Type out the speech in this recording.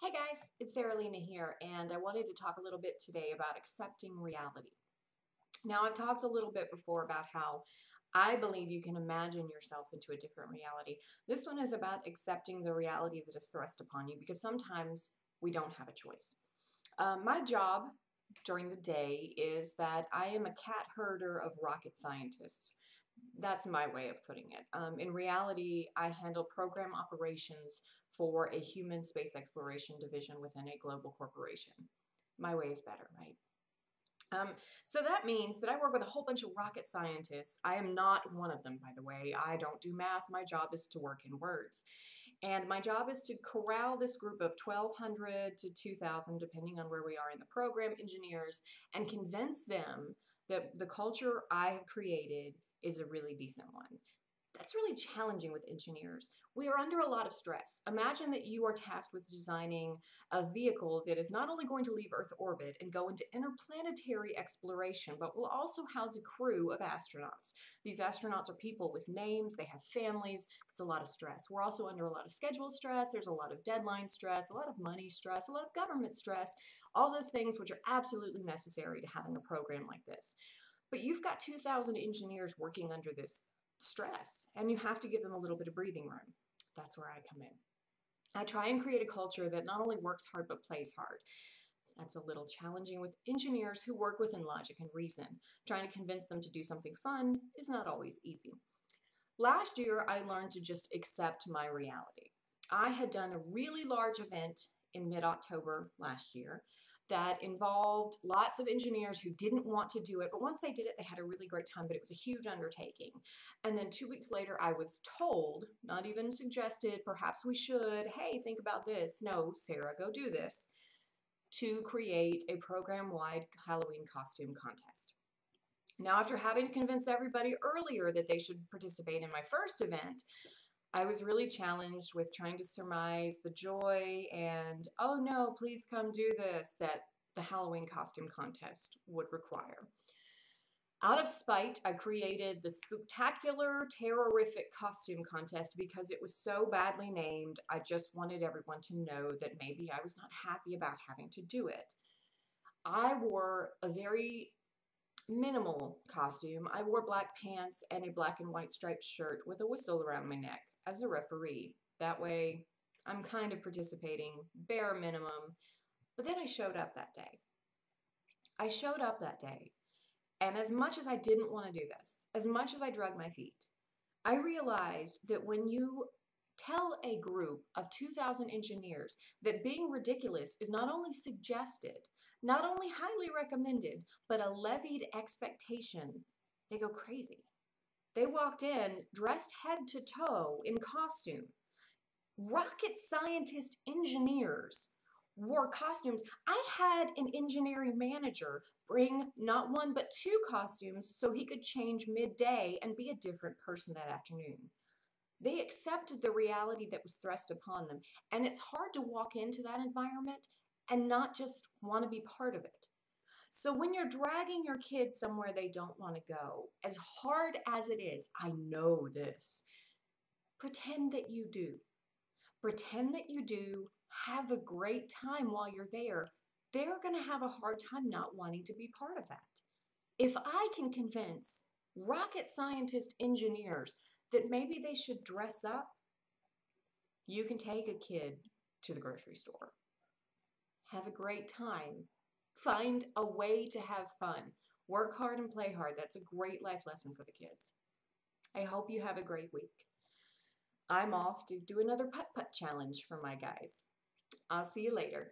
Hey guys, it's Sarah Lena here, and I wanted to talk a little bit today about accepting reality. Now, I've talked a little bit before about how I believe you can imagine yourself into a different reality. This one is about accepting the reality that is thrust upon you because sometimes we don't have a choice. My job during the day is that I am a cat herder of rocket scientists. That's my way of putting it. In reality, I handle program operations for a human space exploration division within a global corporation. My way is better, right? Um, so that means that I work with a whole bunch of rocket scientists. I am not one of them, by the way. I don't do math. My job is to work in words. And my job is to corral this group of 1,200 to 2,000, depending on where we are in the program, engineers, and convince them that the culture I have created is a really decent one. That's really challenging with engineers. We are under a lot of stress. Imagine that you are tasked with designing a vehicle that is not only going to leave Earth orbit and go into interplanetary exploration, but will also house a crew of astronauts. These astronauts are people with names, they have families. It's a lot of stress. We're also under a lot of schedule stress. There's a lot of deadline stress, a lot of money stress, a lot of government stress, all those things which are absolutely necessary to having a program like this. But you've got 2,000 engineers working under this stress, and you have to give them a little bit of breathing room. That's where I come in. I try and create a culture that not only works hard but plays hard. That's a little challenging with engineers who work within logic and reason. Trying to convince them to do something fun is not always easy. Last year, I learned to just accept my reality. I had done a really large event in mid October last year that involved lots of engineers who didn't want to do it, but once they did it, they had a really great time, but it was a huge undertaking. And then 2 weeks later, I was told, not even suggested, perhaps we should, hey, think about this. No, Sarah, go do this, to create a program wide Halloween costume contest. Now, after having to convince everybody earlier that they should participate in my first event, I was really challenged with trying to surmise the joy and, oh no, please come do this, that the Halloween costume contest would require. Out of spite, I created the Spooktacular Terrorific Costume Contest because it was so badly named. I just wanted everyone to know that maybe I was not happy about having to do it. I wore a very minimal costume. I wore black pants and a black and white striped shirt with a whistle around my neck as a referee. That way, I'm kind of participating, bare minimum. But then I showed up that day. I showed up that day. And as much as I didn't want to do this, as much as I dragged my feet, I realized that when you tell a group of 2,000 engineers that being ridiculous is not only suggested, not only highly recommended, but a levied expectation, they go crazy. They walked in dressed head to toe in costume. Rocket scientist engineers wore costumes. I had an engineering manager bring not one but two costumes so he could change midday and be a different person that afternoon. They accepted the reality that was thrust upon them. And it's hard to walk into that environment and not just want to be part of it. So when you're dragging your kids somewhere they don't want to go, as hard as it is, I know this, pretend that you do. Pretend that you do. Have a great time while you're there. They're going to have a hard time not wanting to be part of that. If I can convince rocket scientist engineers that maybe they should dress up, you can take a kid to the grocery store. Have a great time. Find a way to have fun. Work hard and play hard. That's a great life lesson for the kids. I hope you have a great week. I'm off to do another putt-putt challenge for my guys. I'll see you later.